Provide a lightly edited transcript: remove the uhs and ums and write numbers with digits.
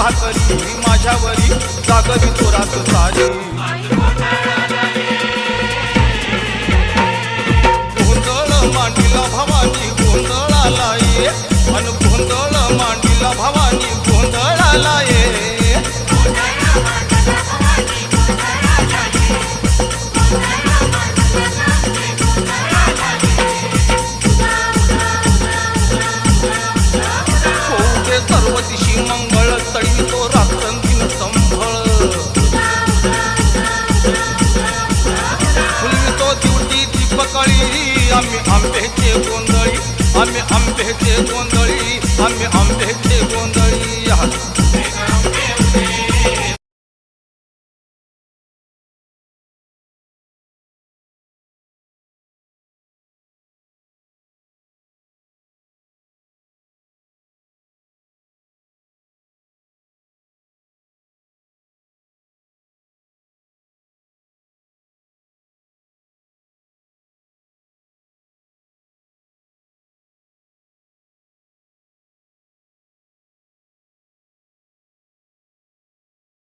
भाकरी माझ्यावरी जागवी चोरात सारी गोंधळ मांडीला भवानी गोंधळाला ये अन गोंधळ मांडीला भवानी गोंधळाला ये सर्व दिशी मंगळ तळी तो रात्रंदिन संभळ फुलवितो दिवटी दीपकळी आम्ही आंब्याचे गोंधळी आम्ही आंब्याचे गोंधळी आम्ही आंब्याचे